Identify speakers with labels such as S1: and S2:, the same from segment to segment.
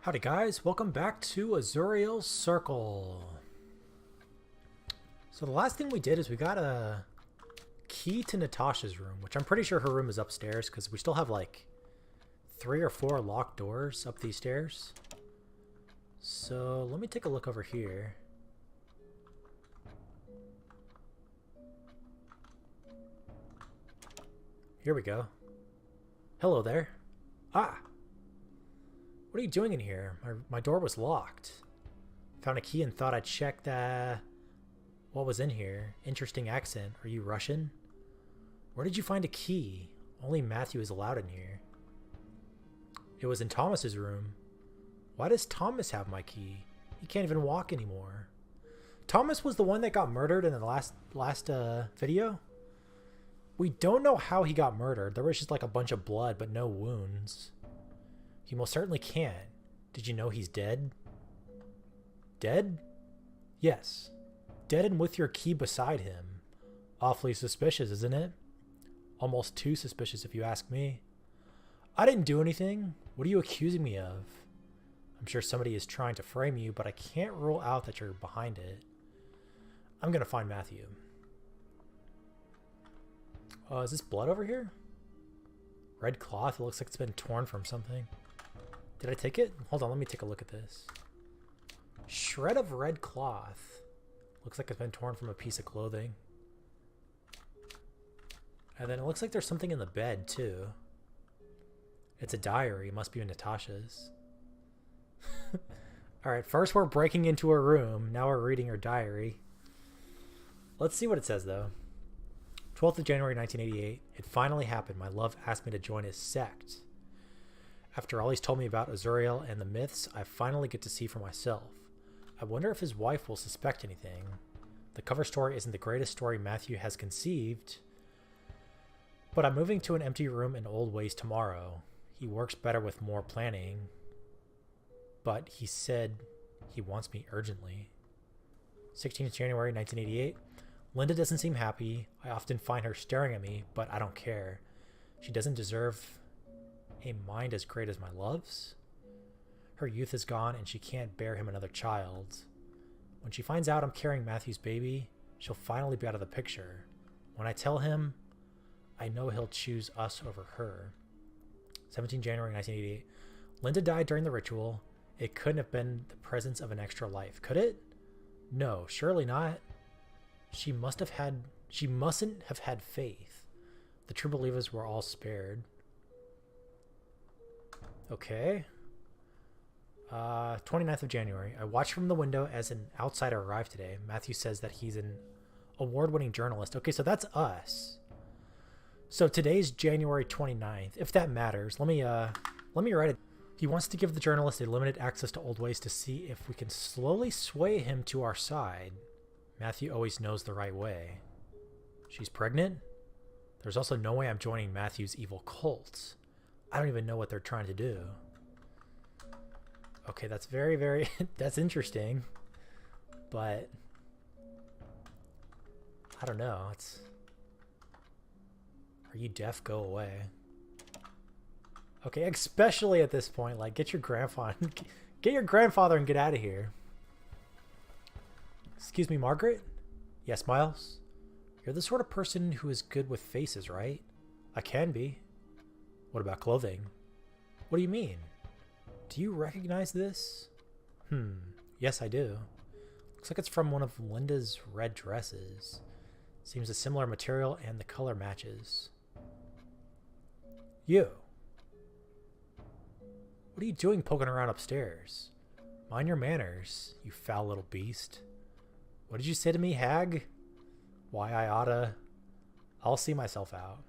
S1: Howdy guys, welcome back to Azurael Circle. So the last thing we did is we got a key to Natasha's room, which I'm pretty sure her room is upstairs because we still have like 3 or 4 locked doors up these stairs. So let me take a look over here. Here we go. Hello there. Ah! What are you doing in here? My door was locked. Found a key and thought I'd check what was in here. Interesting accent. Are you Russian? Where did you find a key? Only Matthew is allowed in here. It was in Thomas's room. Why does Thomas have my key? He can't even walk anymore. Thomas was the one that got murdered in the last video. We don't know how he got murdered. There was just like a bunch of blood, but no wounds. He most certainly can't. Did you know he's dead? Dead? Yes. Dead and with your key beside him. Awfully suspicious, isn't it? Almost too suspicious if you ask me. I didn't do anything. What are you accusing me of? I'm sure somebody is trying to frame you, but I can't rule out that you're behind it. I'm gonna find Matthew. Is this blood over here? Red cloth. It looks like it's been torn from something. Did I take it? Hold on, let me take a look at this. Shred of red cloth. Looks like it's been torn from a piece of clothing. And then it looks like there's something in the bed, too. It's a diary. It must be in Natasha's. Alright, first we're breaking into her room. Now we're reading her diary. Let's see what it says, though. 12th of January 1988. It finally happened. My love asked me to join his sect. After all he's told me about Azurael and the myths, I finally get to see for myself. I wonder if his wife will suspect anything. The cover story isn't the greatest story Matthew has conceived, but I'm moving to an empty room in Old Ways tomorrow. He works better with more planning, but he said he wants me urgently. 16th January 1988. Linda doesn't seem happy. I often find her staring at me, but I don't care. She doesn't deserve a mind as great as my love's. Her youth is gone and she can't bear him another child. When she finds out I'm carrying Matthew's baby, she'll finally be out of the picture. When I tell him, I know he'll choose us over her. 17 January 1988. Linda died during the ritual. It couldn't have been the presence of an extra life, could it? No, surely not. She mustn't have had faith. The true believers were all spared. Okay. 29th of January. I watched from the window as an outsider arrived today. Matthew says that he's an award-winning journalist. Okay, so that's us. So today's January 29th. If that matters, let me write it. He wants to give the journalist a limited access to Old Ways to see if we can slowly sway him to our side. Matthew always knows the right way. She's pregnant? There's also no way I'm joining Matthew's evil cult. I don't even know what they're trying to do. Okay, that's very, that's interesting. But I don't know. Are you deaf? Go away. Okay, especially at this point, like get your grandfather and get out of here. Excuse me, Margaret? Yes, Miles? You're the sort of person who is good with faces, right? I can be. What about clothing? What do you mean? Do you recognize this? Yes, I do. Looks like it's from one of Linda's red dresses. Seems a similar material and the color matches. You. What are you doing poking around upstairs? Mind your manners, you foul little beast. What did you say to me, hag? Why, I'll see myself out.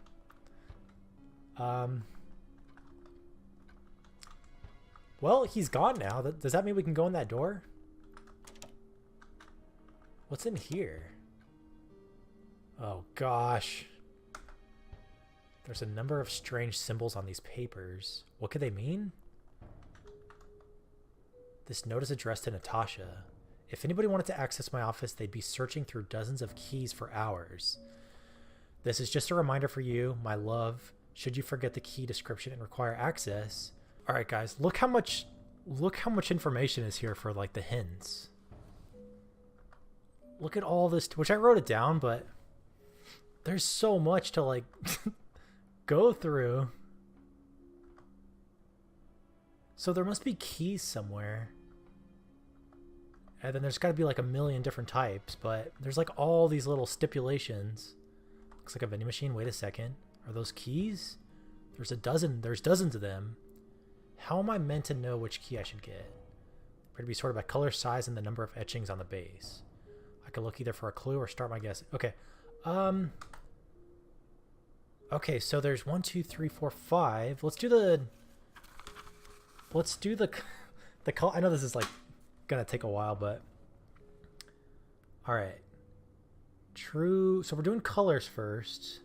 S1: Well, he's gone now. Does that mean we can go in that door? What's in here? Oh, gosh. There's a number of strange symbols on these papers. What could they mean? This note is addressed to Natasha. If anybody wanted to access my office, they'd be searching through dozens of keys for hours. This is just a reminder for you, my love. Should you forget the key description and require access, Alright guys, look how much Look how much information is here for like the hints. Look at all this, which I wrote it down, but there's so much to like go through. So there must be keys somewhere. And then there's got to be like a million different types, but there's like all these little stipulations. Looks like a vending machine. Wait a second. Are those keys? There's dozens of them. How am I meant to know which key I should get? They're to be sorted by color, size, and the number of etchings on the base. I could look either for a clue or start my guess. Okay. Okay, so there's 1, 2, 3, 4, 5. Let's do the color. I know this is like gonna take a while, but all right. True. So we're doing colors first.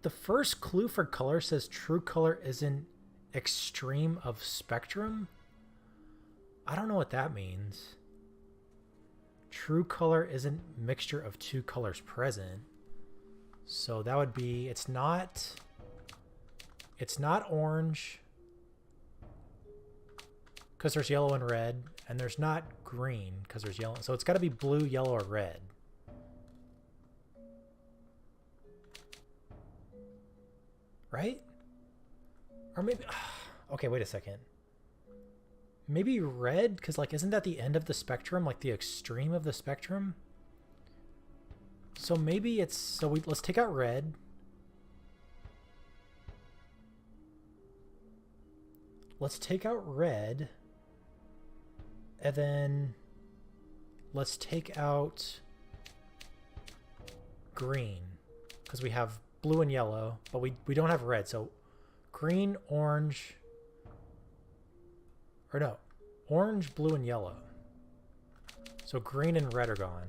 S1: The first clue for color says true color isn't extreme of spectrum. I don't know what that means. True color isn't mixture of two colors present. So that would be, it's not orange because there's yellow and red, and there's not green because there's yellow. So it's got to be blue, yellow, or red. Right? Or maybe, okay, wait a second. Maybe red, because like, isn't that the end of the spectrum? Like the extreme of the spectrum? So maybe it's, so let's take out red. Let's take out red. And then let's take out green, because we have blue and yellow, but we don't have red. So green, orange, or no, orange, blue, and yellow. So green and red are gone.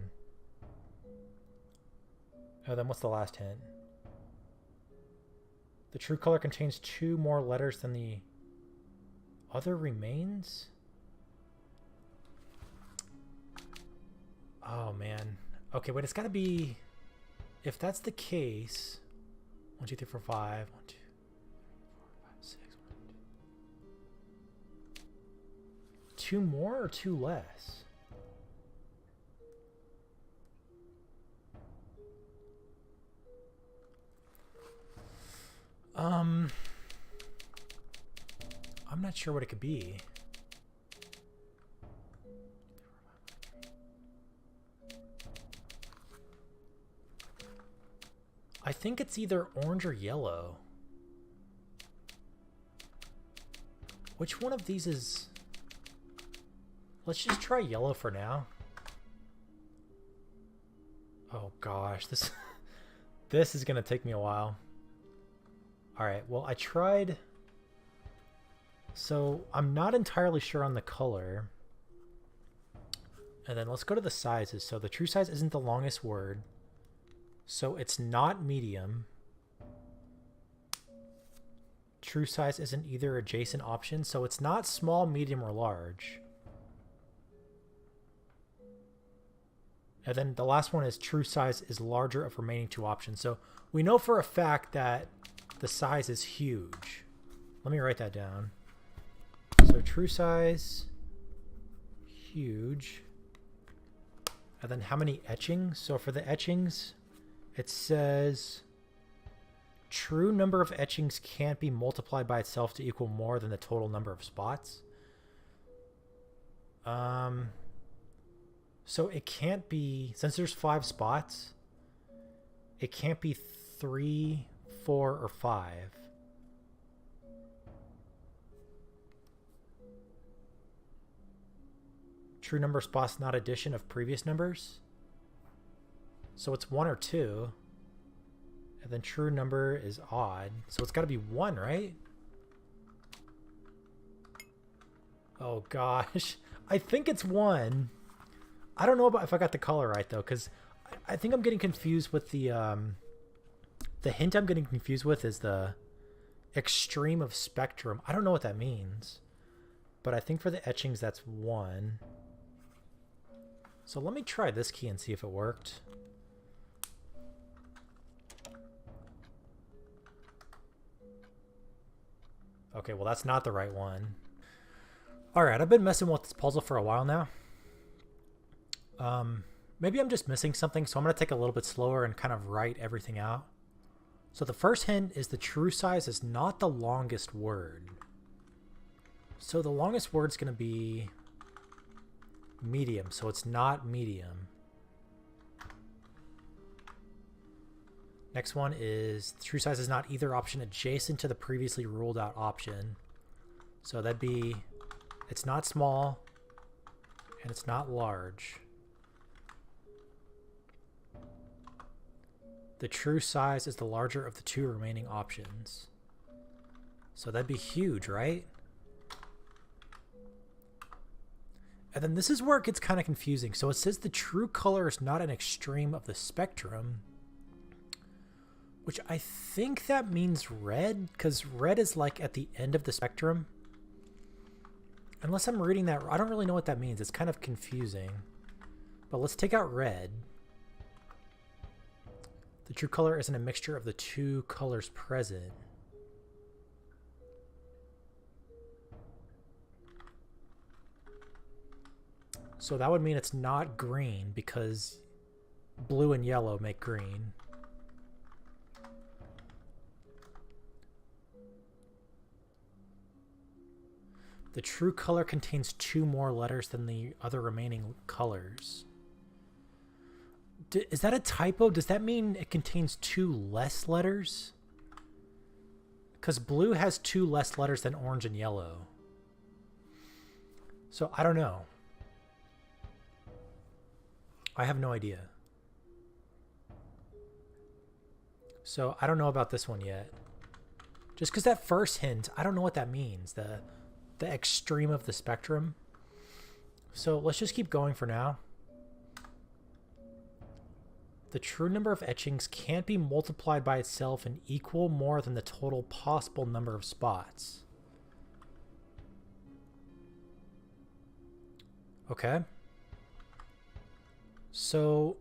S1: Oh, then what's the last hint? The true color contains 2 more letters than the other remains? Oh, man. Okay, wait, it's got to be... If that's the case... 1, 2, 3, 4, 5. 1, 2, 3, 4, 5, 6. 2 more or 2 less? I'm not sure what it could be. I think it's either orange or yellow. Which one of these is... Let's just try yellow for now. Oh gosh, this this is gonna take me a while. Alright, well I tried... So I'm not entirely sure on the color. And then let's go to the sizes. So the true size isn't the longest word. So it's not medium. True size isn't either adjacent option. So it's not small, medium, or large. And then the last one is true size is larger of remaining 2 options. So we know for a fact that the size is huge. Let me write that down. So true size, huge. And then how many etchings? So for the etchings, it says true number of etchings can't be multiplied by itself to equal more than the total number of spots. So it can't be, since there's 5 spots, it can't be 3, 4, or 5. True number of spots, not addition of previous numbers. So it's 1 or 2. And then true number is odd. So it's got to be 1, right? Oh gosh. I think it's 1. I don't know about if I got the color right though, because I think I'm getting confused with the hint I'm getting confused with is the extreme of spectrum. I don't know what that means. But I think for the etchings that's 1. So let me try this key and see if it worked. Okay, well that's not the right one. Alright, I've been messing with this puzzle for a while now. Maybe I'm just missing something, so I'm going to take a little bit slower and kind of write everything out. So the first hint is the true size is not the longest word. So the longest word's going to be medium, so it's not medium. Next one is true size is not either option adjacent to the previously ruled out option. So that'd be, it's not small and it's not large. The true size is the larger of the two remaining options. So that'd be huge, right? And then this is where it gets kind of confusing. So it says the true color is not an extreme of the spectrum, which I think that means red, because red is like at the end of the spectrum. Unless I'm reading that, I don't really know what that means. It's kind of confusing. But let's take out red. The true color isn't a mixture of the two colors present. So that would mean it's not green because blue and yellow make green. The true color contains 2 more letters than the other remaining colors. Is that a typo? Does that mean it contains 2 less letters? Because blue has 2 less letters than orange and yellow. So I don't know. I have no idea. So I don't know about this one yet. Just because that first hint, I don't know what that means. The extreme of the spectrum. So let's just keep going for now. The true number of etchings can't be multiplied by itself and equal more than the total possible number of spots. Okay. So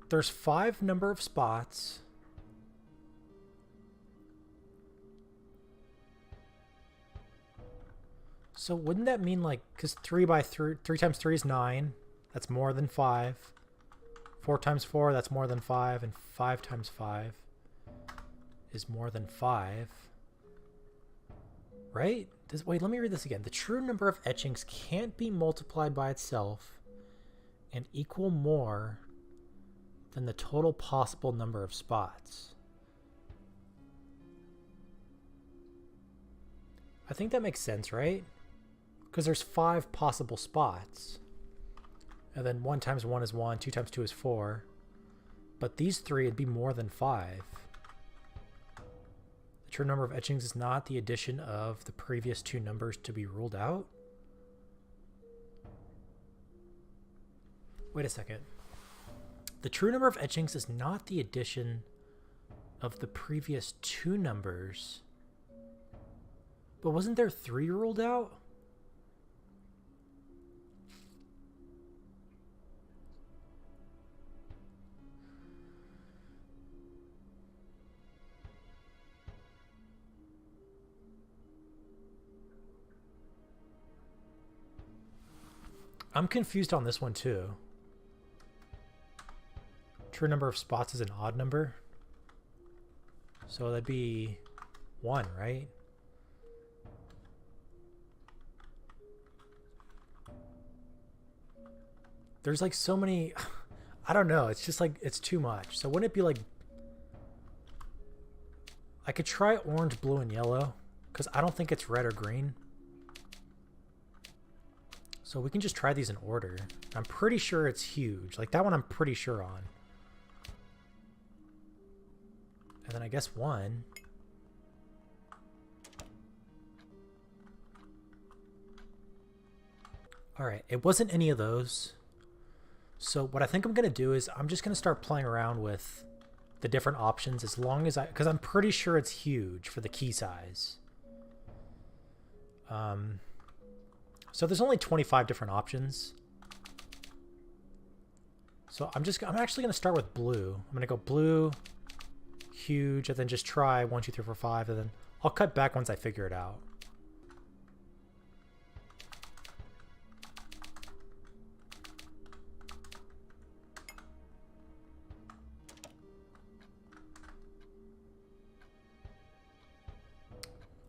S1: there's 5 number of spots. So wouldn't that mean like, because 3 times 3 is 9. That's more than 5. 4 times 4, that's more than 5. And 5 times 5 is more than 5. Right? Wait, let me read this again. The true number of etchings can't be multiplied by itself and equal more than the total possible number of spots. I think that makes sense, right? Because there's 5 possible spots. And then 1 times 1 is 1, 2 times 2 is 4. But these 3 would be more than 5. The true number of etchings is not the addition of the previous 2 numbers to be ruled out. Wait a second. The true number of etchings is not the addition of the previous 2 numbers. But wasn't there 3 ruled out? I'm confused on this one too. True number of spots is an odd number. So that'd be 1, right? There's like so many, I don't know. It's just like, it's too much. So wouldn't it be like, I could try orange, blue, and yellow because I don't think it's red or green. So we can just try these in order. I'm pretty sure it's huge. Like that one I'm pretty sure on. And then I guess 1. Alright, it wasn't any of those. So what I think I'm going to do is I'm just going to start playing around with the different options as long as because I'm pretty sure it's huge for the key size. So there's only 25 different options. So I'm actually going to start with blue. I'm going to go blue, huge, and then just try 1, 2, 3, 4, 5, and then I'll cut back once I figure it out.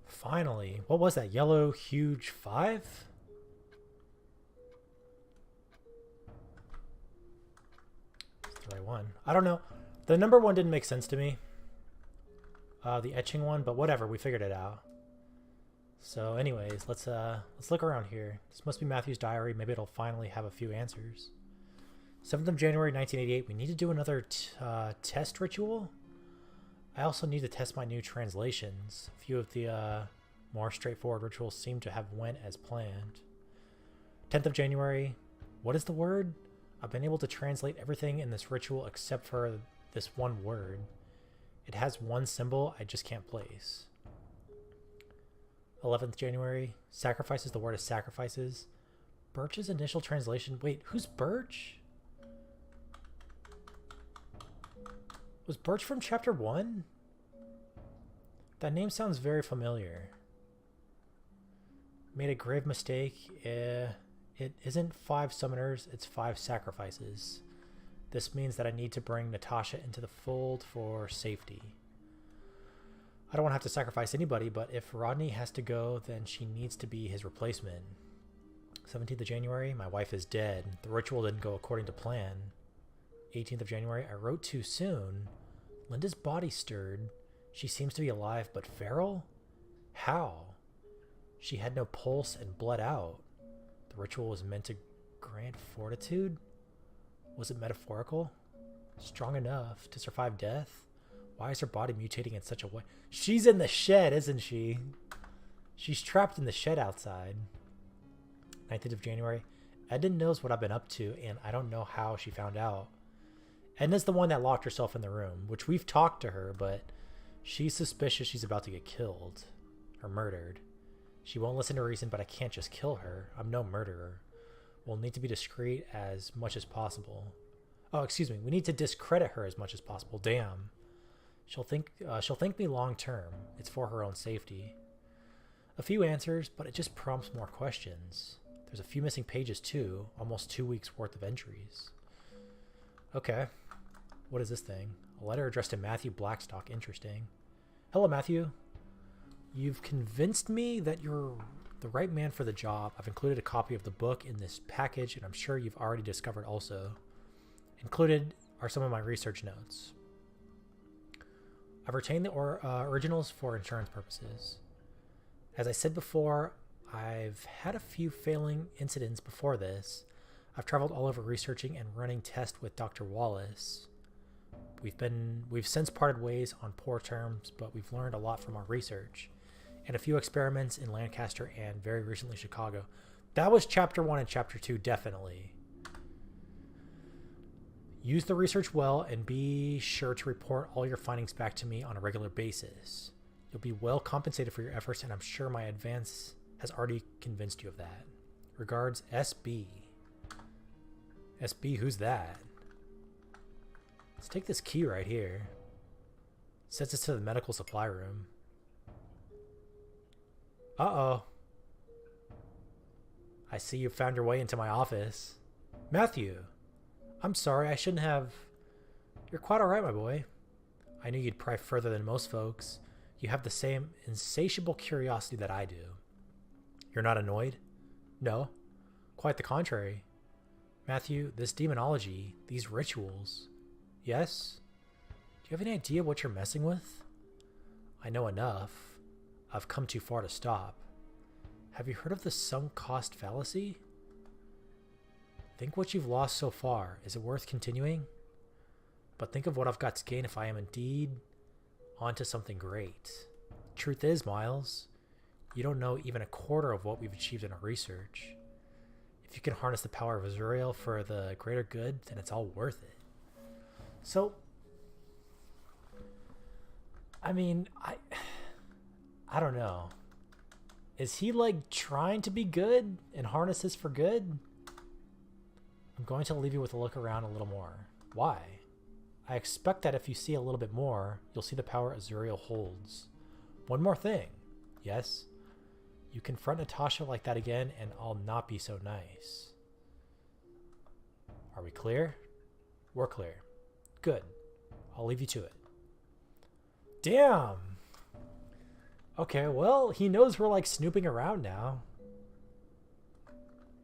S1: Finally. What was that? Yellow huge 5? It's the right one. I don't know. The number 1 didn't make sense to me. The etching one, but whatever, we figured it out. So anyways, let's look around here. This must be Matthew's diary. Maybe it'll finally have a few answers. 7th of January 1988. We need to do another test ritual. I also need to test my new translations. A few of the more straightforward rituals seem to have went as planned. 10th of January. What is the word? I've been able to translate everything in this ritual except for this one word. It has one symbol I just can't place. 11th January. Sacrifices. The word is sacrifices. Birch's initial translation. Wait, who's Birch? Was Birch from chapter 1? That name sounds very familiar. Made a grave mistake. It isn't 5 summoners, it's 5 sacrifices. This means that I need to bring Natasha into the fold for safety. I don't want to have to sacrifice anybody, but if Rodney has to go, then she needs to be his replacement. 17th of January, my wife is dead. The ritual didn't go according to plan. 18th of January, I wrote too soon. Linda's body stirred. She seems to be alive, but feral? How? She had no pulse and bled out. The ritual was meant to grant fortitude? Was it metaphorical? Strong enough to survive death? Why is her body mutating in such a way? She's in the shed, isn't she? She's trapped in the shed outside. 19th of January. Edna knows what I've been up to, and I don't know how she found out. Edna's the one that locked herself in the room, which we've talked to her, but she's suspicious she's about to get killed. Or murdered. She won't listen to reason, but I can't just kill her. I'm no murderer. We'll need to be discreet as much as possible. Oh, excuse me. We need to discredit her as much as possible. Damn. She'll thank me long term. It's for her own safety. A few answers, but it just prompts more questions. There's a few missing pages too. Almost 2 weeks worth of entries. Okay. What is this thing? A letter addressed to Matthew Blackstock. Interesting. Hello, Matthew. You've convinced me that you're the right man for the job. I've included a copy of the book in this package, and I'm sure you've already discovered also. Included are some of my research notes. I've retained the originals for insurance purposes. As I said before, I've had a few failing incidents before this. I've traveled all over researching and running tests with Dr. Wallace. We've since parted ways on poor terms, but we've learned a lot from our research. And a few experiments in Lancaster and very recently Chicago. That was chapter 1 and chapter 2, definitely. Use the research well and be sure to report all your findings back to me on a regular basis. You'll be well compensated for your efforts, and I'm sure my advance has already convinced you of that. Regards, SB. SB, who's that? Let's take this key right here. Sets us to the medical supply room. Uh-oh. I see you found your way into my office. Matthew, I'm sorry, I shouldn't have... You're quite alright, my boy. I knew you'd pry further than most folks. You have the same insatiable curiosity that I do. You're not annoyed? No, quite the contrary. Matthew, this demonology, these rituals... Yes? Do you have any idea what you're messing with? I know enough. I've come too far to stop. Have you heard of the sunk cost fallacy? Think what you've lost so far. Is it worth continuing? But think of what I've got to gain if I am indeed onto something great. Truth is, Miles, you don't know even a quarter of what we've achieved in our research. If you can harness the power of Azurael for the greater good, then it's all worth it. So, I mean, I don't know. Is he like trying to be good and harness this for good? I'm going to leave you with a look around a little more. Why? I expect that if you see a little bit more, you'll see the power Azurael holds. One more thing. Yes? You confront Natasha like that again, and I'll not be so nice. Are we clear? We're clear. Good. I'll leave you to it. Damn! Okay, well, he knows we're, like, snooping around now.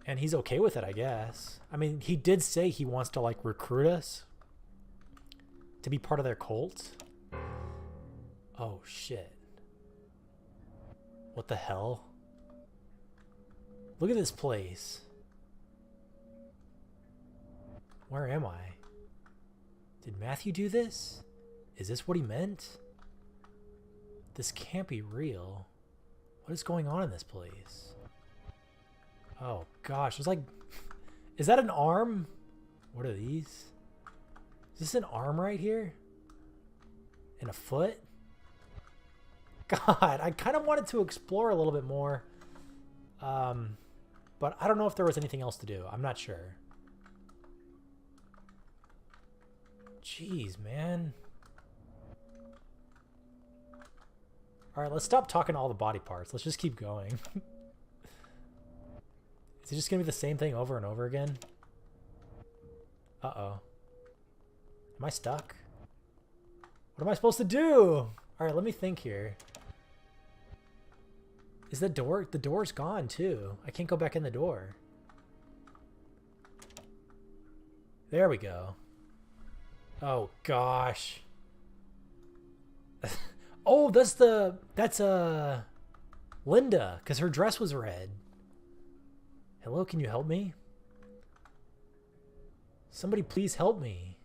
S1: And he's okay with it, I guess. I mean, he did say he wants to, like, recruit us to be part of their cult. Oh, shit. What the hell? Look at this place. Where am I? Did Matthew do this? Is this what he meant? This can't be real. What is going on in this place? Oh gosh, there's like... Is that an arm? What are these? Is this an arm right here? And a foot? God, I kind of wanted to explore a little bit more. But I don't know if there was anything else to do. I'm not sure. Jeez, man. Alright, let's stop talking all the body parts. Let's just keep going. Is it just going to be the same thing over and over again? Uh-oh. Am I stuck? What am I supposed to do? Alright, let me think here. Is the door... The door's gone, too. I can't go back in the door. There we go. Oh, gosh. Oh, that's Linda, because her dress was red. Hello, can you help me? Somebody please help me.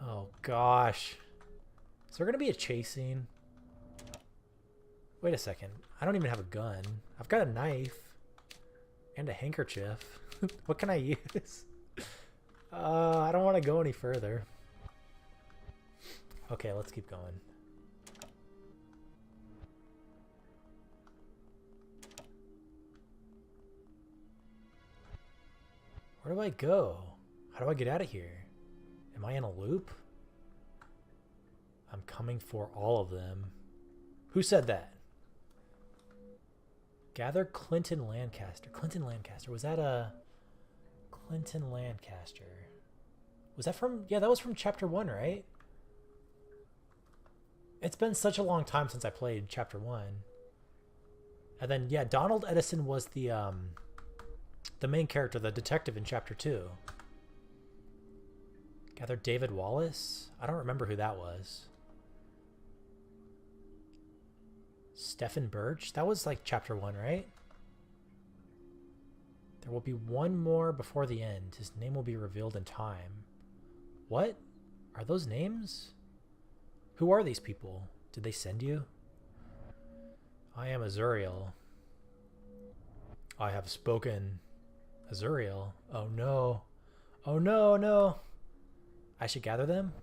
S1: Oh, gosh. Is there going to be a chase scene? Wait a second. I don't even have a gun. I've got a knife. And a handkerchief. What can I use? I don't want to go any further. Okay, let's keep going. Where do I go? How do I get out of here? Am I in a loop? I'm coming for all of them. Who said that? Gather Clinton Lancaster. Clinton Lancaster. Was that a... Clinton Lancaster. Was that from... Yeah, that was from Chapter 1, right? It's been such a long time since I played Chapter 1. And then, yeah, Donald Edison was the main character, the detective in Chapter 2. Gather David Wallace? I don't remember who that was. Stephen Birch? That was like Chapter 1, right? There will be one more before the end. His name will be revealed in time. What? Are those names? Who are these people? Did they send you? I am Azurael. I have spoken. Azurael. Oh no. Oh no, no. I should gather them?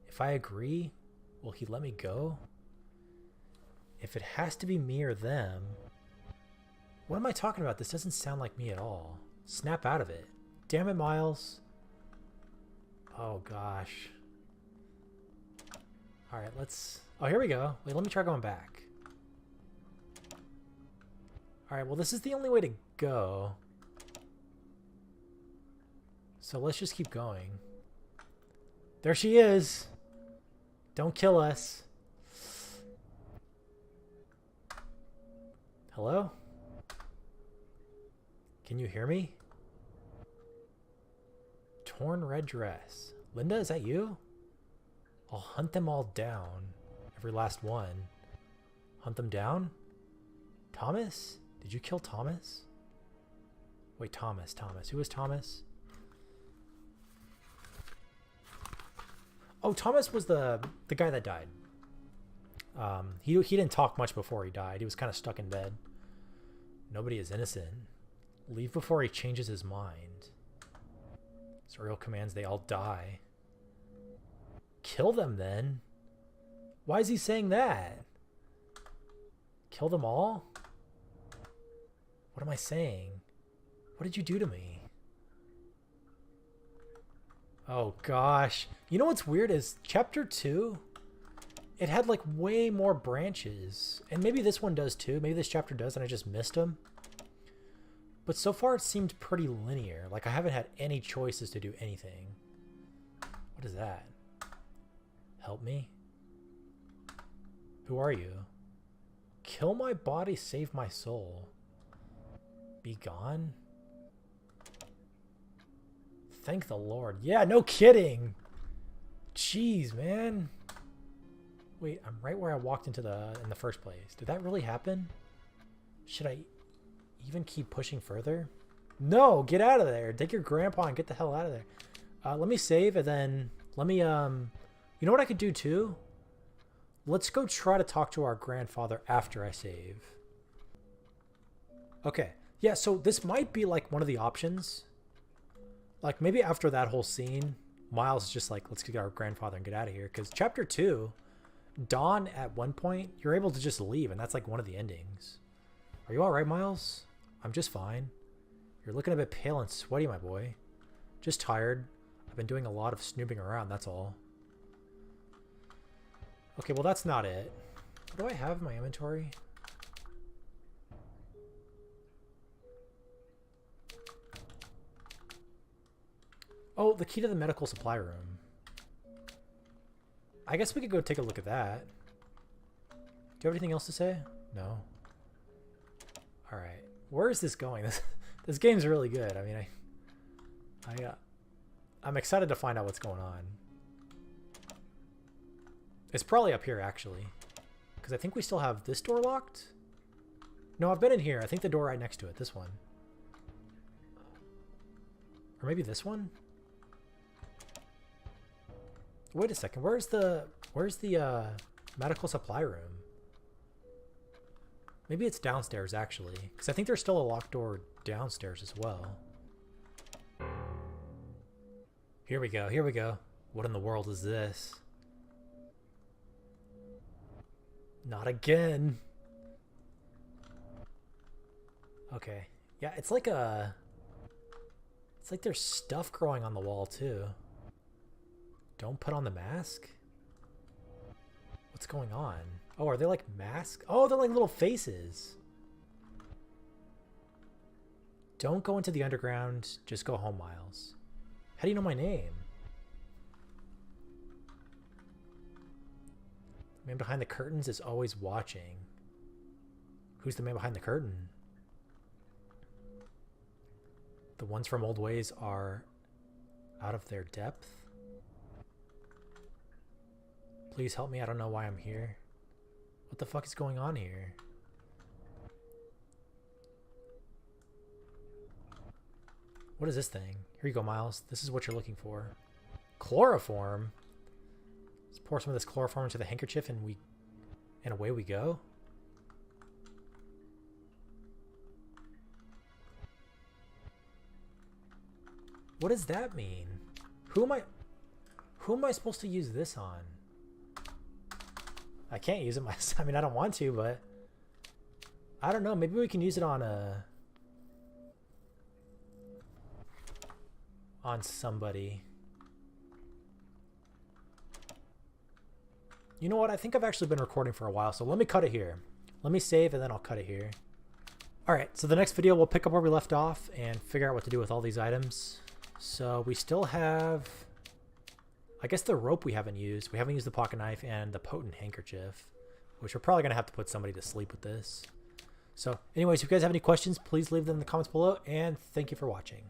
S1: If I agree, will he let me go? If it has to be me or them... What am I talking about? This doesn't sound like me at all. Snap out of it. Damn it, Miles. Oh, gosh. Alright, let's... Oh, here we go. Wait, let me try going back. Alright, well, this is the only way to go. So let's just keep going. There she is. Don't kill us. Hello? Can you hear me? Torn red dress. Linda, is that you? I'll hunt them all down. Every last one. Hunt them down? Thomas? Did you kill Thomas? Wait, Thomas. Who is Thomas? Oh, Thomas was the guy that died. He didn't talk much before he died. He was kind of stuck in bed. Nobody is innocent. Leave before he changes his mind. Azurael commands they all die. Kill them then? Why is he saying that? Kill them all? What am I saying? What did you do to me? Oh gosh. You know what's weird is Chapter 2 it had like way more branches. And maybe this one does too. Maybe this chapter does and I just missed them. But so far it seemed pretty linear. Like I haven't had any choices to do anything. What is that? Help me? Who are you? Kill my body, save my soul. Be gone? Thank the Lord. Yeah, no kidding. Jeez, man. Wait, I'm right where I walked in the first place. Did that really happen? Should I even keep pushing further? No, get out of there. Take your grandpa and get the hell out of there. Let me save and then let me, you know what I could do too? Let's go try to talk to our grandfather after I save. Okay. Yeah, so this might be like one of the options. Like maybe after that whole scene, Miles is just like, let's get our grandfather and get out of here. Because chapter 2, Dawn at one point, you're able to just leave and that's like one of the endings. Are you all right, Miles? I'm just fine. You're looking a bit pale and sweaty, my boy. Just tired. I've been doing a lot of snooping around, that's all. Okay, well that's not it. What do I have in my inventory? Oh, the key to the medical supply room. I guess we could go take a look at that. Do you have anything else to say? No. Alright. Where is this going? This game's really good. I mean, I'm excited to find out what's going on. It's probably up here, actually. Because I think we still have this door locked? No, I've been in here. I think the door right next to it. This one. Or maybe this one? Wait a second. Where's the medical supply room? Maybe it's downstairs, actually. Because I think there's still a locked door downstairs as well. Here we go. Here we go. What in the world is this? Not again. Okay. Yeah, it's like there's stuff growing on the wall, too. Don't put on the mask? What's going on? Oh, are they like masks? Oh, they're like little faces. Don't go into the underground. Just go home, Miles. How do you know my name? The man behind the curtains is always watching. Who's the man behind the curtain? The ones from old ways are out of their depth. Please help me. I don't know why I'm here. What the fuck is going on here? What is this thing? Here you go, Miles. This is what you're looking for. Chloroform? Let's pour some of this chloroform into the handkerchief and away we go. What does that mean? Who am I supposed to use this on? I can't use it myself. I mean, I don't want to, but I don't know. Maybe we can use it on somebody. You know what? I think I've actually been recording for a while, so let me cut it here. Let me save and then I'll cut it here. Alright, so the next video we'll pick up where we left off and figure out what to do with all these items. So we still have, I guess, the rope we haven't used. We haven't used the pocket knife and the potent handkerchief, which we're probably going to have to put somebody to sleep with this. So anyways, if you guys have any questions, please leave them in the comments below, and thank you for watching.